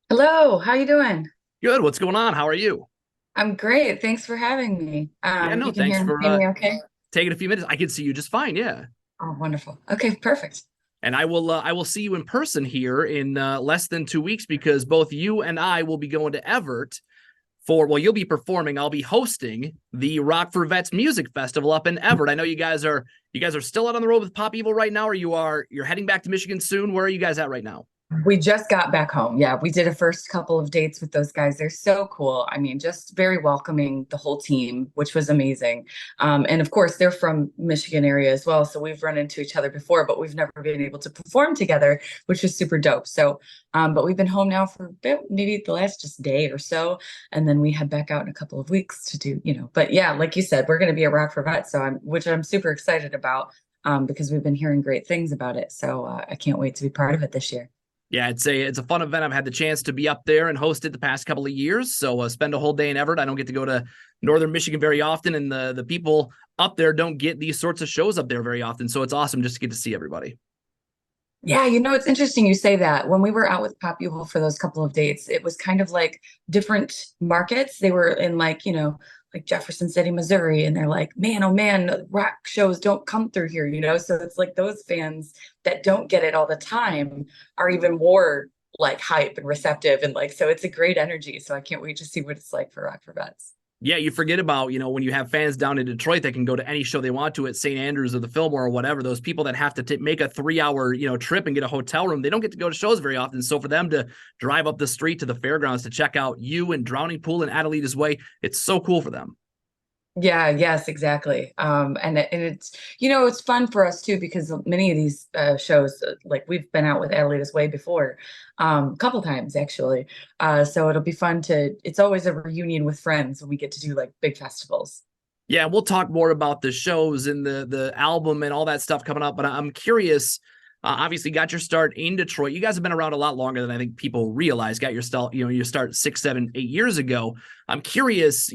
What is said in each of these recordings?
Hello, how you doing? Good. What's going on? How are you? I'm great. Thanks for having me. Yeah, no, You can thanks hear for me okay? taking a few minutes. I can see you just fine. Yeah. Oh, wonderful. Okay, perfect. And I will see you in person here in less than 2 weeks because both you and I will be going to Everett for, well, you'll be performing. I'll be hosting the Rock for Vets Music Festival up in Everett. I know you guys are still out on the road with Pop Evil right now, or you're heading back to Michigan soon. Where are you guys at right now? We just got back home. Yeah, we did a first couple of dates with those guys. They're so cool. I mean, just very welcoming, the whole team, which was amazing. And of course, they're from Michigan area as well. So we've run into each other before, but we've never been able to perform together, which was super dope. So, but we've been home now for a bit, maybe the last just day or so. And then we head back out in a couple of weeks to do. But yeah, like you said, we're going to be at Rock for Vets. Which I'm super excited about because we've been hearing great things about it. So I can't wait to be part of it this year. Yeah, it's a fun event. I've had the chance to be up there and host it the past couple of years. So spend a whole day in Everett. I don't get to go to Northern Michigan very often, and the people up there don't get these sorts of shows up there very often. So it's awesome just to get to see everybody. Yeah, it's interesting you say that. When we were out with Pop People for those couple of dates, it was kind of like different markets. They were in like Jefferson City, Missouri, and they're like, man, oh man, rock shows don't come through here. So it's like those fans that don't get it all the time are even more like hype and receptive and like so it's a great energy. So I can't wait to see what it's like for Rock for Vets. Yeah, you forget about, when you have fans down in Detroit that can go to any show they want to at St. Andrews or the Fillmore or whatever, those people that have to make a 3 hour, trip and get a hotel room, they don't get to go to shows very often. So for them to drive up the street to the fairgrounds to check out you and Drowning Pool and Adelita's Way, it's so cool for them. Yeah, yes, exactly. And it's fun for us too because many of these shows, like we've been out with Adelita's Way before, a couple times actually. So it'll be fun to. It's always a reunion with friends when we get to do like big festivals. Yeah, we'll talk more about the shows and the album and all that stuff coming up. But I'm curious. Obviously, got your start in Detroit. You guys have been around a lot longer than I think people realize. Got your start 6, 7, 8 years ago. I'm curious.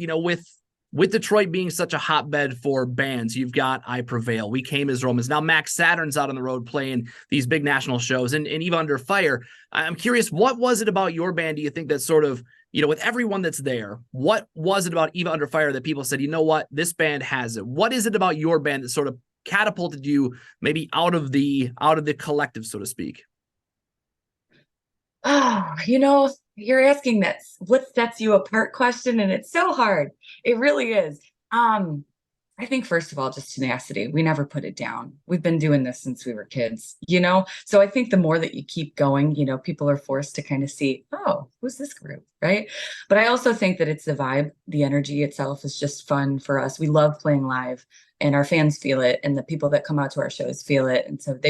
With Detroit being such a hotbed for bands, you've got I Prevail, We Came as Romans. Now Max Saturn's out on the road playing these big national shows, and Eva Under Fire. I'm curious, what was it about your band? Do you think that sort of with everyone that's there, what was it about Eva Under Fire that people said, you know what, this band has it? What is it about your band that sort of catapulted you maybe out of the collective, so to speak? Oh, you're asking that what sets you apart question, and it's so hard. It really is. Um, I think first of all, just tenacity. We never put it down. We've been doing this since we were kids. So I think the more that you keep going, people are forced to kind of see, oh, who's this group, right? But I also think that it's the vibe, the energy itself is just fun for us. We love playing live, and our fans feel it, and the people that come out to our shows feel it. And so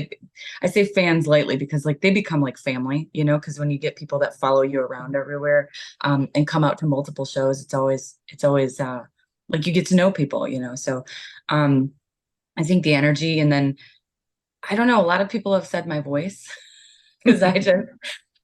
I say fans lightly because like they become like family, because when you get people that follow you around everywhere, and come out to multiple shows, it's always like you get to know people. So um I think the energy, and then I don't know, a lot of people have said my voice because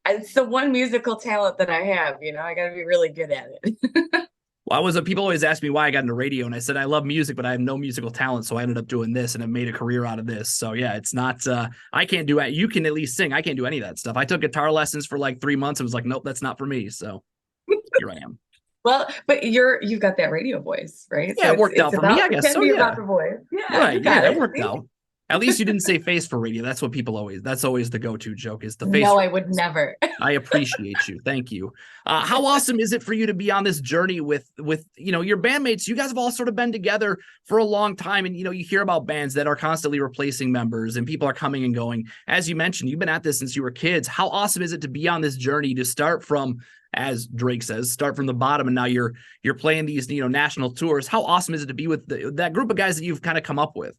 it's the one musical talent that I have. I got to be really good at it. Well, people always ask me why I got into radio, and I said I love music, but I have no musical talent, so I ended up doing this, and I made a career out of this. So yeah, it's not. I can't do it. You can at least sing. I can't do any of that stuff. I took guitar lessons for like 3 months and was like, nope, that's not for me. So here I am. Well, but you've got that radio voice, right? So Yeah, it it's worked it's out for me, about I it guess. can So be yeah, about the voice. Yeah, you right. Yeah, got it it. worked See? out. At least you didn't say face for radio. That's what people always. That's always the go-to joke is the face No, for. I would never. I appreciate you. Thank you. How awesome is it for you to be on this journey with your bandmates? You guys have all sort of been together for a long time, and you hear about bands that are constantly replacing members, and people are coming and going. As you mentioned, you've been at this since you were kids. How awesome is it to be on this journey to start from, as Drake says, start from the bottom, and now you're playing these national tours? How awesome is it to be with that group of guys that you've kind of come up with?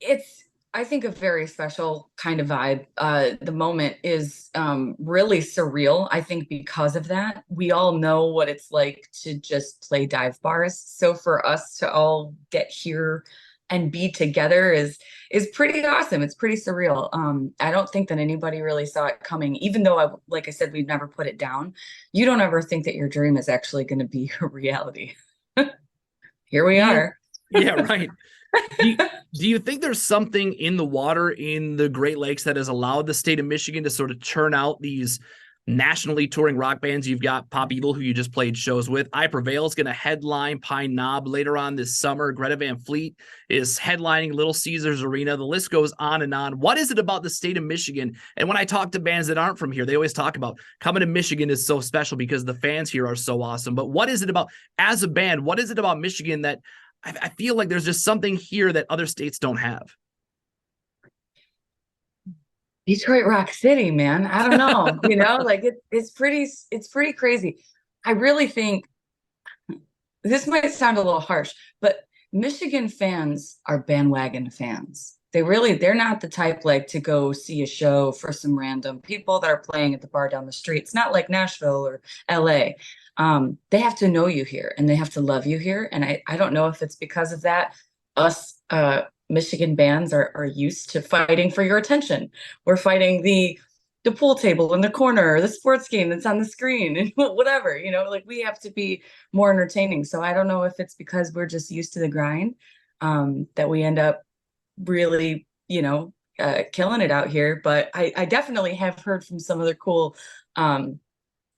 It's, I think, a very special kind of vibe. The moment is really surreal. I think because of that, we all know what it's like to just play dive bars. So for us to all get here and be together is pretty awesome. It's pretty surreal. I don't think that anybody really saw it coming, even though like I said, we've never put it down. You don't ever think that your dream is actually going to be a reality. Here we Do you? are. Yeah, right. Do you think there's something in the water in the Great Lakes that has allowed the state of Michigan to sort of churn out these nationally touring rock bands. You've got Pop Evil, who you just played shows with. I Prevail is going to headline Pine Knob later on this summer. Greta Van Fleet is headlining Little Caesars Arena. The list goes on and on. What is it about the state of Michigan? And when I talk to bands that aren't from here, they always talk about coming to Michigan is so special because the fans here are so awesome. But what is it about, as a band, what is it about Michigan that I feel like there's just something here that other states don't have? Detroit Rock City, man. I don't know, like it's pretty crazy. I really think this might sound a little harsh, but Michigan fans are bandwagon fans. They're not the type like to go see a show for some random people that are playing at the bar down the street. It's not like Nashville or LA. They have to know you here and they have to love you here. And I don't know if it's because of that. Us Michigan bands are used to fighting for your attention. We're fighting the pool table in the corner, or the sports game that's on the screen, and whatever, like we have to be more entertaining. So I don't know if it's because we're just used to the grind, that we end up really, killing it out here. But I definitely have heard from some other cool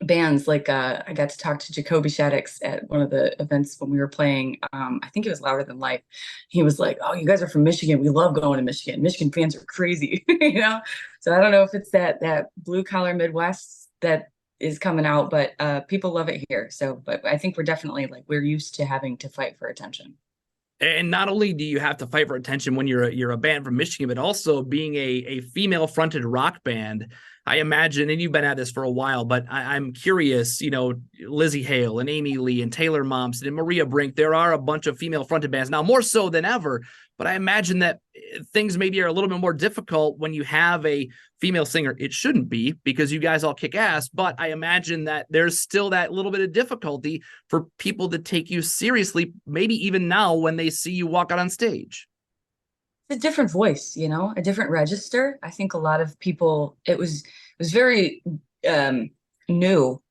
bands. Like I got to talk to Jacoby Shaddix at one of the events when we were playing. I think it was Louder Than Life. He was like, "Oh, you guys are from Michigan. We love going to Michigan. Michigan fans are crazy," So I don't know if it's that blue collar Midwest that is coming out, but people love it here. So, but I think we're definitely like we're used to having to fight for attention. And not only do you have to fight for attention when you're a band from Michigan, but also being a female fronted rock band. I imagine, and you've been at this for a while, but I'm curious, Lizzie Hale and Amy Lee and Taylor Momsen and Maria Brink, there are a bunch of female fronted bands now, more so than ever. But I imagine that things maybe are a little bit more difficult when you have a female singer. It shouldn't be, because you guys all kick ass, but I imagine that there's still that little bit of difficulty for people to take you seriously, maybe even now when they see you walk out on stage. It's a different voice, a different register. I think a lot of people, it was very new,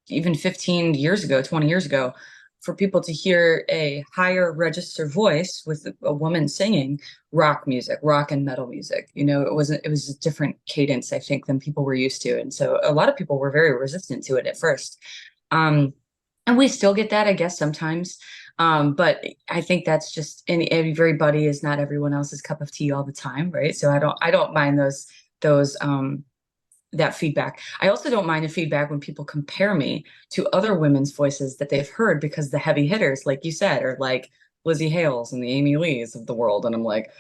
even 15 years ago, 20 years ago, for people to hear a higher register voice with a woman singing rock music, rock and metal music. It was a different cadence, I think, than people were used to. And so a lot of people were very resistant to it at first. And we still get that, I guess, sometimes. But I think that's just, and everybody is not everyone else's cup of tea all the time, right? So I don't mind those that feedback. I also don't mind the feedback when people compare me to other women's voices that they've heard, because the heavy hitters, like you said, are like Lizzie Hales and the Amy Lees of the world. And I'm like,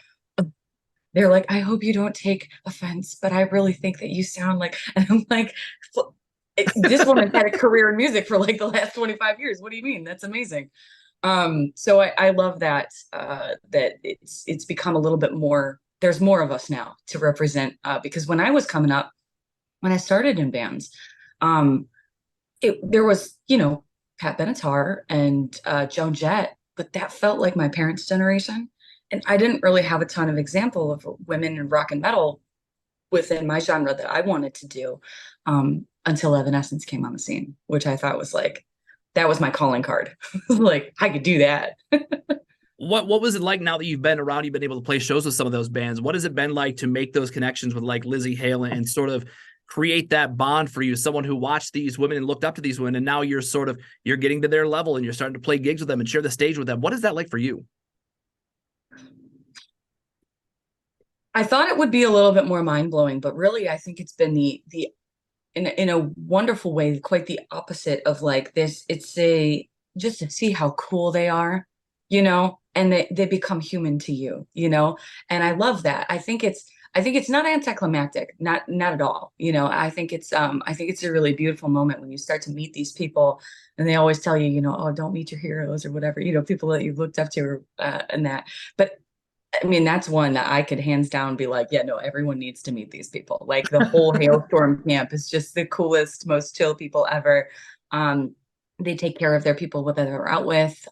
they're like, I hope you don't take offense, but I really think that you sound like, and I'm like, this woman's had a career in music for like the last 25 years. What do you mean? That's amazing. So I love that, that it's become a little bit more, there's more of us now to represent, because when I was coming up, when I started in bands, there was, Pat Benatar and Joan Jett, but that felt like my parents' generation. And I didn't really have a ton of example of women in rock and metal within my genre that I wanted to do, until Evanescence came on the scene, which I thought was like, that was my calling card. Like I could do that. What was it like now that you've been around, you've been able to play shows with some of those bands? What has it been like to make those connections with like Lizzie Hale and sort of create that bond for you, someone who watched these women and looked up to these women, and now you're getting to their level and you're starting to play gigs with them and share the stage with them? What is that like for you? I thought it would be a little bit more mind-blowing, but really I think it's been the in a wonderful way, quite the opposite of like this. It's just to see how cool they are, and they become human to you, and I love that. I think it's not anticlimactic, not at all. I think it's a really beautiful moment when you start to meet these people, and they always tell you, oh, don't meet your heroes or whatever, people that you've looked up to, and that. But I mean, that's one that I could hands down be like, yeah, no, everyone needs to meet these people. Like the whole Hailstorm camp is just the coolest, most chill people ever. They take care of their people that they're out with.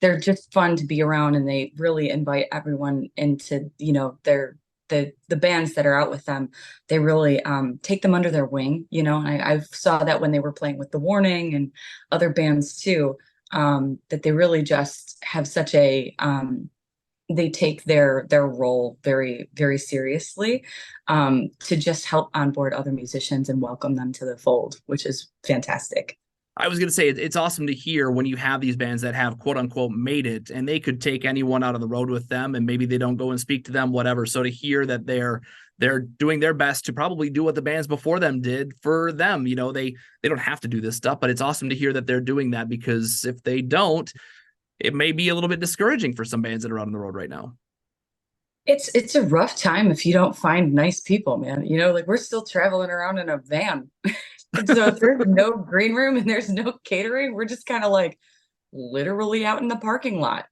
They're just fun to be around, and they really invite everyone into, the bands that are out with them. They really take them under their wing, and I saw that when they were playing with The Warning and other bands too, that they really just have such a they take their role very, very seriously, to just help onboard other musicians and welcome them to the fold, which is fantastic. I was going to say it's awesome to hear when you have these bands that have quote unquote made it and they could take anyone out on the road with them and maybe they don't go and speak to them, whatever. So to hear that they're doing their best to probably do what the bands before them did for them. They don't have to do this stuff, but it's awesome to hear that they're doing that, because if they don't, it may be a little bit discouraging for some bands that are out on the road right now. It's a rough time if you don't find nice people, man. Like we're still traveling around in a van. So if there's no green room and there's no catering, we're just kind of like literally out in the parking lot,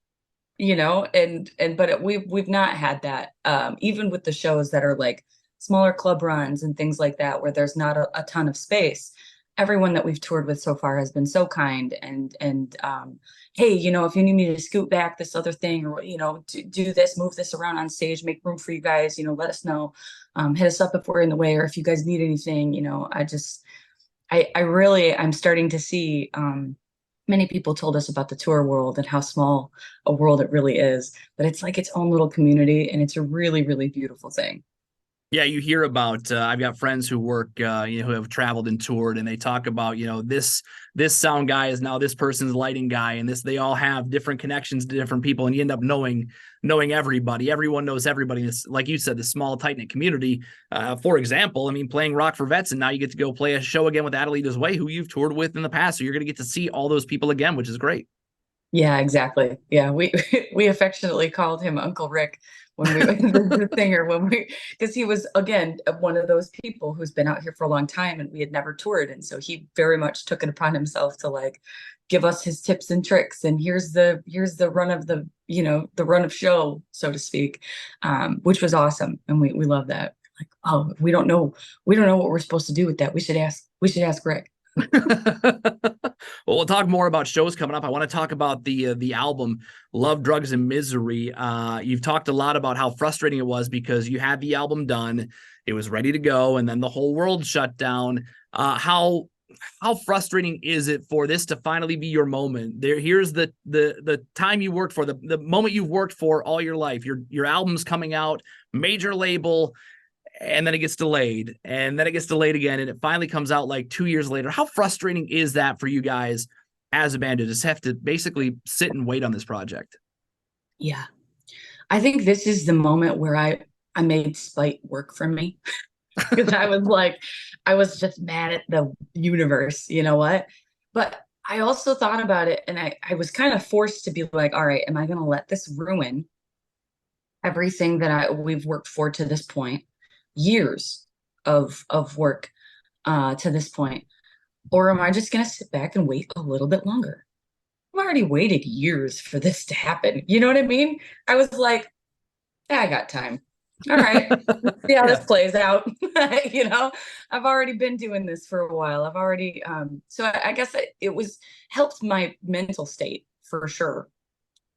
but we've not had that. Even with the shows that are like smaller club runs and things like that, where there's not a ton of space. Everyone that we've toured with so far has been so kind and hey, if you need me to scoot back this other thing, or do this, move this around on stage, make room for you guys, let us know. Hit us up if we're in the way, or if you guys need anything. I'm starting to see, many people told us about the tour world and how small a world it really is, but it's like its own little community, and it's a really, really beautiful thing. Yeah, you hear about. I've got friends who work, who have traveled and toured, and they talk about, this sound guy is now this person's lighting guy, and this they all have different connections to different people, and you end up knowing everybody. Everyone knows everybody. It's like you said, the small tight knit community. For example, I mean, playing Rock for Vets, and now you get to go play a show again with Adelita's Way, who you've toured with in the past, so you're going to get to see all those people again, which is great. Yeah, exactly. Yeah, we we affectionately called him Uncle Rick when we the singer because he was again one of those people who's been out here for a long time and we had never toured, and so he very much took it upon himself to like give us his tips and tricks, and here's the run of the run of show, so to speak, which was awesome, and we love that. Like, oh, we don't know what we're supposed to do with that. We should ask Rick. Well, we'll talk more about shows coming up. I want to talk about the album Love, Drugs, and Misery. You've talked a lot about how frustrating it was because you had the album done, it was ready to go, and then the whole world shut down. How frustrating is it for this to finally be your moment? Here's the time you worked for, the moment you've worked for all your life. Your album's coming out, major label, and then it gets delayed, and then it gets delayed again, and it finally comes out like 2 years later. How frustrating is that for you guys as a band to just have to basically sit and wait on this project? Yeah, I think this is the moment where I made spite work for me. Because I was just mad at the universe, you know what? But I also thought about it, and I was kind of forced to be like, all right, am I going to let this ruin everything that we've worked for to this point, years of work to this point, or am I just going to sit back and wait a little bit longer? I've already waited years for this to happen. You know what I mean? I was like, yeah, I got time. All right, see how this Yeah. plays out. I've already been doing this for a while. I've already, so I guess it was helped my mental state for sure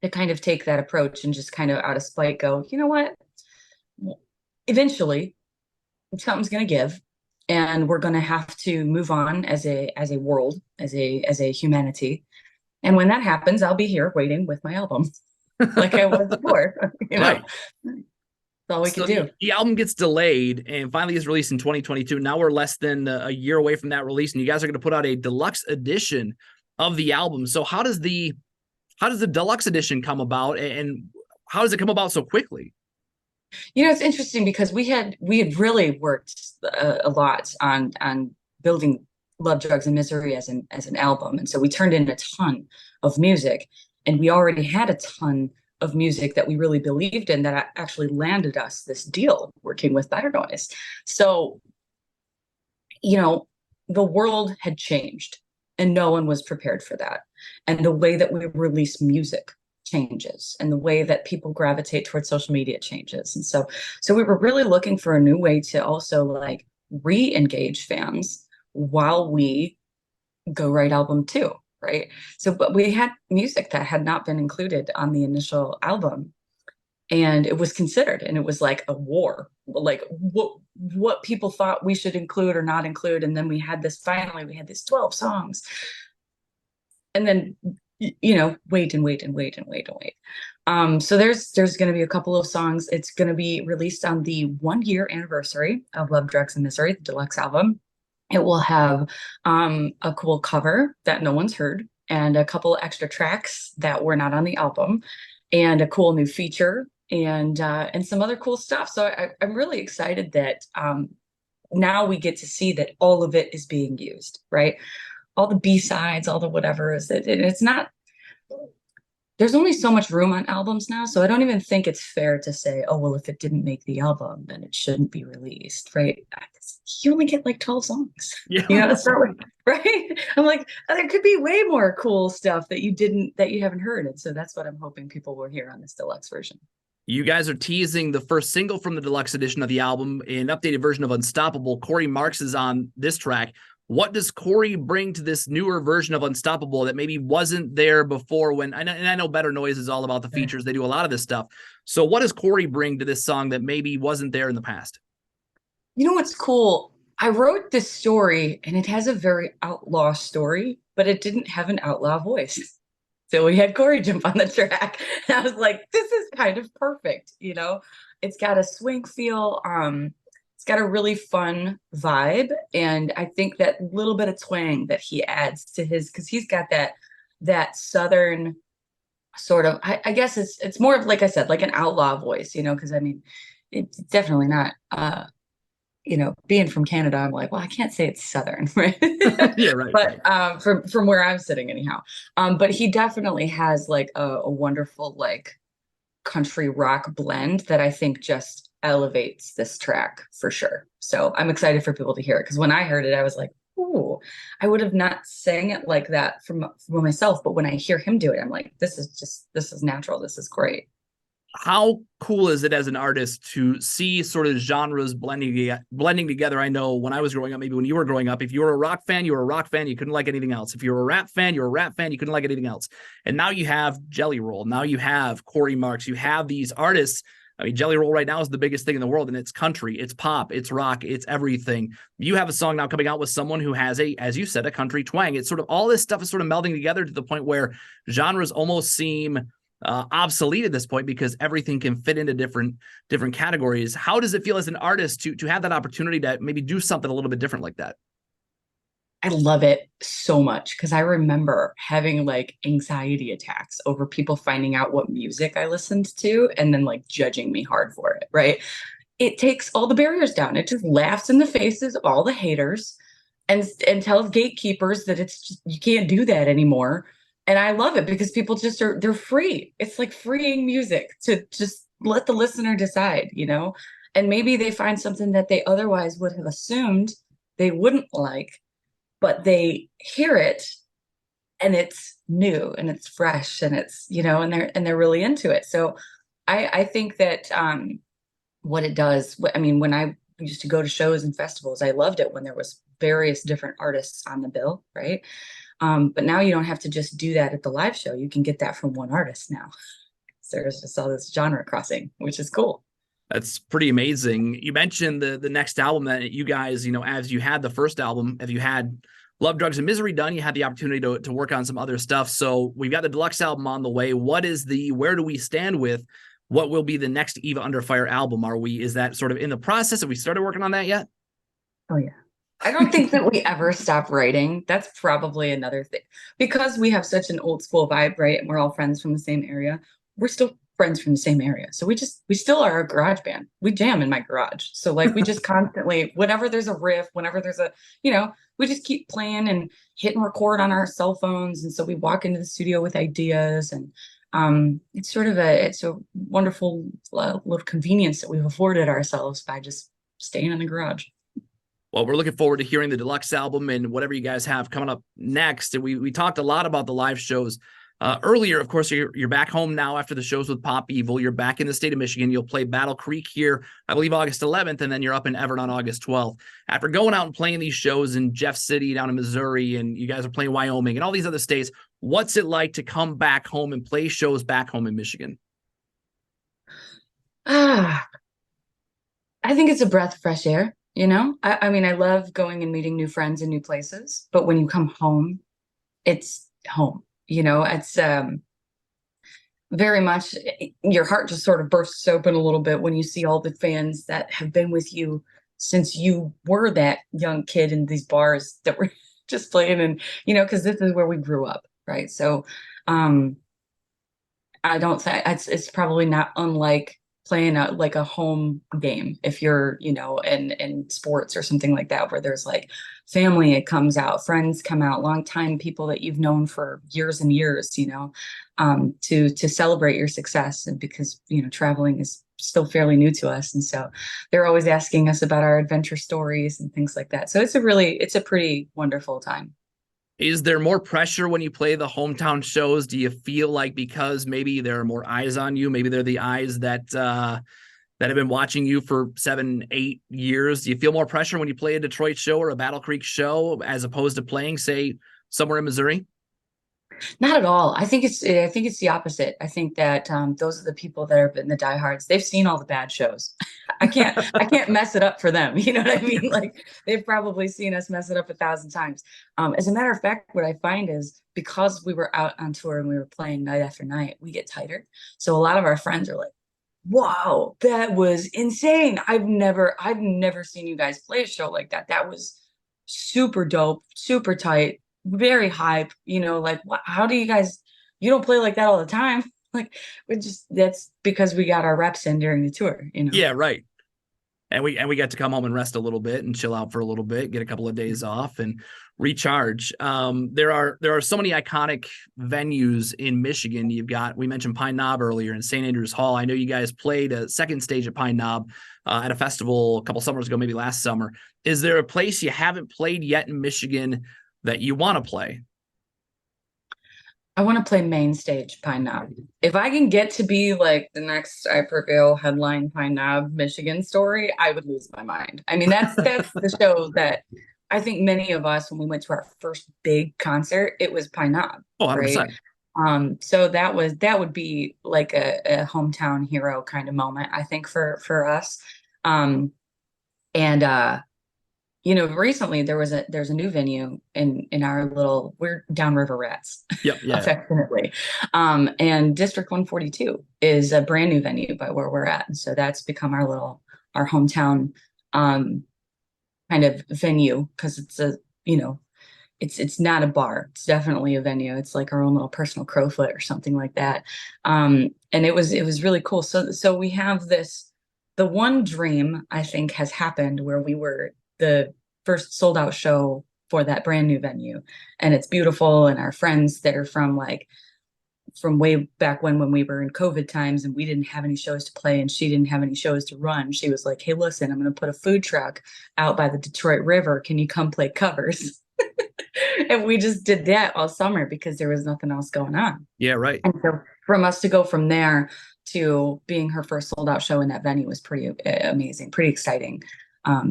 to kind of take that approach and just kind of out of spite go, you know what? Eventually, something's going to give, and we're going to have to move on as a world, as a humanity. And when that happens, I'll be here waiting with my album, like I was before. Right. That's all we So could do. the album gets delayed and finally is released in 2022. Now we're less than a year away from that release, and you guys are going to put out a deluxe edition of the album. So how does the deluxe edition come about, and how does it come about so quickly? It's interesting because we had really worked a lot on building Love, Drugs, and Misery as an album, and so we turned in a ton of music, and we already had a ton of music that we really believed in that actually landed us this deal working with Better Noise. So, the world had changed, and no one was prepared for that, and the way that we release music changes, and the way that people gravitate towards social media changes, and so we were really looking for a new way to also like re-engage fans while we go write album two, right? So but we had music that had not been included on the initial album, and it was considered, and it was like a war, like what people thought we should include or not include, and then finally we had these 12 songs, and then wait and wait and wait and wait and wait. So there's going to be a couple of songs. It's going to be released on the 1 year anniversary of Love, Drugs, and Misery, the deluxe album. It will have a cool cover that no one's heard, and a couple extra tracks that were not on the album, and a cool new feature, and some other cool stuff. So I'm really excited that now we get to see that all of it is being used, right? All the B-sides, all the whatever is it, it's not, there's only so much room on albums now, so I don't even think it's fair to say, oh, well, if it didn't make the album, then it shouldn't be released, right? You only get like 12 songs, Yeah. it's not like, right? I'm like, there could be way more cool stuff that you haven't heard. And so that's what I'm hoping people will hear on this deluxe version. You guys are teasing the first single from the deluxe edition of the album, an updated version of Unstoppable. Corey Marks is on this track. What does Corey bring to this newer version of Unstoppable that maybe wasn't there before? And I know Better Noise is all about the features. They do a lot of this stuff. So what does Corey bring to this song that maybe wasn't there in the past? You know what's cool? I wrote this story and it has a very outlaw story, but it didn't have an outlaw voice. So we had Corey jump on the track. And I was like, this is kind of perfect, It's got a swing feel. It's got a really fun vibe. And I think that little bit of twang that he adds to his, because he's got that southern sort of, I guess it's more of, like I said, like an outlaw voice, because I mean, it's definitely not being from Canada, I'm like, well, I can't say it's Southern, right? Yeah, right. But from where I'm sitting, anyhow. But he definitely has like a wonderful like country rock blend that I think just elevates this track for sure. So I'm excited for people to hear it, because when I heard it, I was like, ooh, I would have not sang it like that from myself. But when I hear him do it, I'm like, this is natural. This is great. How cool is it as an artist to see sort of genres blending together? I know when I was growing up, maybe when you were growing up, if you were a rock fan, you were a rock fan, you couldn't like anything else. If you were a rap fan, you were a rap fan, you couldn't like anything else. And now you have Jelly Roll. Now you have Corey Marks. You have these artists. I mean, Jelly Roll right now is the biggest thing in the world, and it's country, it's pop, it's rock, it's everything. You have a song now coming out with someone who has as you said, a country twang. It's sort of all this stuff is sort of melding together to the point where genres almost seem obsolete at this point, because everything can fit into different categories. How does it feel as an artist to have that opportunity to maybe do something a little bit different like that? I love it so much, because I remember having like anxiety attacks over people finding out what music I listened to and then like judging me hard for it, right? It takes all the barriers down. It just laughs in the faces of all the haters and tells gatekeepers that it's just, you can't do that anymore. And I love it because people just they're free. It's like freeing music to just let the listener decide. And maybe they find something that they otherwise would have assumed they wouldn't like, but they hear it and it's new and it's fresh and it's and they're really into it. So I think that what it does, I mean, when I used to go to shows and festivals, I loved it when there was various different artists on the bill, right? But now you don't have to just do that at the live show. You can get that from one artist now. So there's just all this genre crossing, which is cool. That's pretty amazing. You mentioned the next album that you guys, as you had the first album, if you had Love, Drugs, and Misery done, you had the opportunity to work on some other stuff. So we've got the deluxe album on the way. Where do we stand with what will be the next Eva Under Fire album? Is that sort of in the process? Have we started working on that yet? Oh, yeah. I don't think that we ever stop writing. That's probably another thing. Because we have such an old school vibe, right? And we're all friends from the same area. We're still friends from the same area. So we still are a garage band. We jam in my garage. So like we just constantly, whenever there's a riff, whenever there's we just keep playing and hit and record on our cell phones. And so we walk into the studio with ideas, and it's a wonderful little convenience that we've afforded ourselves by just staying in the garage. Well, we're looking forward to hearing the deluxe album and whatever you guys have coming up next. And we talked a lot about the live shows earlier. Of course, you're back home now after the shows with Pop Evil. You're back in the state of Michigan. You'll play Battle Creek here, I believe, August 11th, and then you're up in Everett on August 12th. After going out and playing these shows in Jeff City down in Missouri, and you guys are playing Wyoming and all these other states, what's it like to come back home and play shows back home in Michigan? I think it's a breath of fresh air. I mean, I love going and meeting new friends in new places, but when you come home, it's home. It's very much. Your heart just sort of bursts open a little bit when you see all the fans that have been with you since you were that young kid in these bars that were just playing, and because this is where we grew up, right? So um I don't think it's probably not unlike playing like a home game if you're, in sports or something like that, where there's like family, it comes out, friends come out, longtime people that you've known for years and years, to celebrate your success. And because, traveling is still fairly new to us. And so they're always asking us about our adventure stories and things like that. So it's a pretty wonderful time. Is there more pressure when you play the hometown shows? Do you feel like because maybe there are more eyes on you, maybe they're the eyes that have been watching you for 7, 8 years? Do you feel more pressure when you play a Detroit show or a Battle Creek show as opposed to playing, say, somewhere in Missouri? Not at all. I think it's the opposite. I think that those are the people that have been the diehards. They've seen all the bad shows. I can't mess it up for them. You know what I mean? Like they've probably seen us mess it up 1,000 times. As a matter of fact, what I find is because we were out on tour and we were playing night after night, we get tighter. So a lot of our friends are like, "Wow, that was insane! I've never seen you guys play a show like that. That was super dope, super tight, very hype. Like, how do you guys, you don't play like that all the time?" Like, that's because we got our reps in during the tour. Yeah, right. And we got to come home and rest a little bit and chill out for a little bit, get a couple of days off and recharge. There are so many iconic venues in Michigan. We mentioned Pine Knob earlier and St. Andrews Hall. I know you guys played a second stage at Pine Knob at a festival a couple summers ago, maybe last summer. Is there a place you haven't played yet in Michigan that you want to play? I want to play main stage Pine Knob. If I can get to be like the next Iperville headline Pine Knob, Michigan story, I would lose my mind. I mean, that's the show that I think many of us, when we went to our first big concert, it was Pine Knob, Oh, right? 100%. So that would be like a hometown hero kind of moment, I think, for us. And recently there's a new venue in our little, we're downriver rats, Yep. Yeah. affectionately. And District 142 is a brand new venue by where we're at. And so that's become our hometown kind of venue, because it's not a bar. It's definitely a venue. It's like our own little personal crowfoot or something like that. And it was really cool. So we have the one dream I think has happened where we were the first sold out show for that brand new venue, and it's beautiful. And our friends that are from way back when we were in COVID times and we didn't have any shows to play and she didn't have any shows to run, she was like, "Hey, listen, I'm going to put a food truck out by the Detroit River. Can you come play covers?" And we just did that all summer because there was nothing else going on. Yeah. Right. And so from us to go from there to being her first sold out show in that venue was pretty amazing, pretty exciting.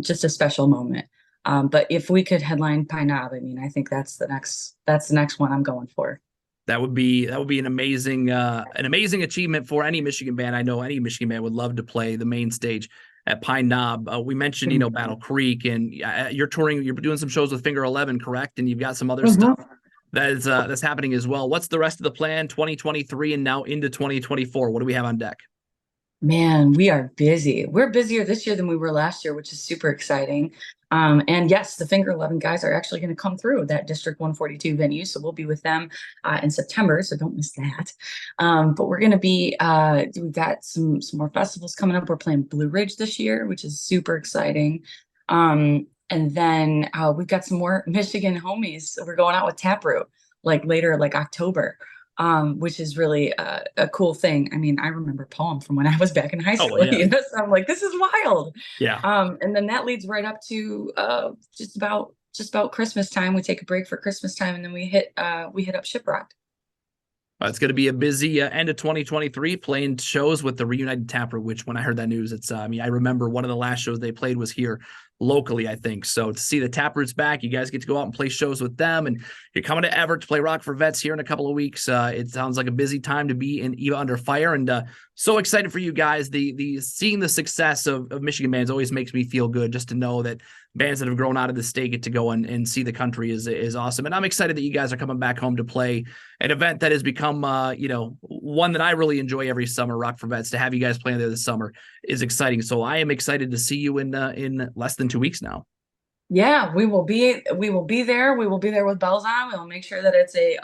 Just a special moment. But if we could headline Pine Knob, I mean, I think that's the next one I'm going for. That would be an amazing achievement for any Michigan band. I know any Michigan band would love to play the main stage at Pine Knob. We mentioned, Battle Creek, and you're touring. You're doing some shows with Finger 11, correct? And you've got some other stuff Mhm. that's happening as well. What's the rest of the plan? 2023 and now into 2024. What do we have on deck? Man, we are busy. We're busier this year than we were last year, which is super exciting. And yes, the Finger 11 guys are actually going to come through that District 142 venue. So we'll be with them in September. So don't miss that. But we're going to we've got some more festivals coming up. We're playing Blue Ridge this year, which is super exciting. And then we've got some more Michigan homies. We're going out with Taproot like later, like October, which is really a cool thing. I mean, I remember Poem from when I was back in high Oh, school, well, yeah. so I'm like, this is wild. Yeah. And then that leads right up to just about Christmas time. We take a break for Christmas time, and then we hit up Shiprock. It's going to be a busy end of 2023 playing shows with the reunited Taproot, which when I heard that news, I remember one of the last shows they played was here locally, I think. So to see the Taproots back, you guys get to go out and play shows with them, and you're coming to Everett to play Rock for Vets here in a couple of weeks. It sounds like a busy time to be in Eva Under Fire, and so excited for you guys. The seeing the success of Michigan bands always makes me feel good, just to know that bands that have grown out of the state get to go and see the country is awesome. And I'm excited that you guys are coming back home to play an event that has become, one that I really enjoy every summer, Rock for Vets. To have you guys playing there this summer is exciting. So I am excited to see you in less than 2 weeks now. Yeah, we will be there. We will be there with bells on. We'll make sure that it's a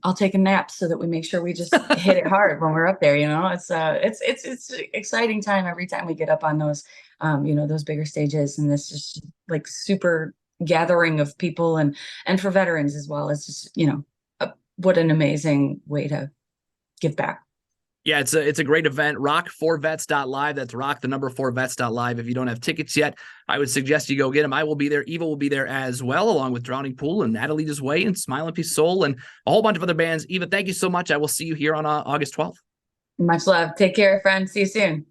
I'll take a nap so that we make sure we just hit it hard when we're up there. It's an exciting time every time we get up on those those bigger stages, and this just like super gathering of people and for veterans as well. It's just what an amazing way to give back. Yeah, it's a great event. Rock4vets.live. That's rock the number 4vets.live. If you don't have tickets yet, I would suggest you go get them. I will be there. Eva will be there as well, along with Drowning Pool and Natalie Does Way and Smile and Peace Soul and a whole bunch of other bands. Eva, thank you so much. I will see you here on August 12th. Much love. Take care, friends. See you soon.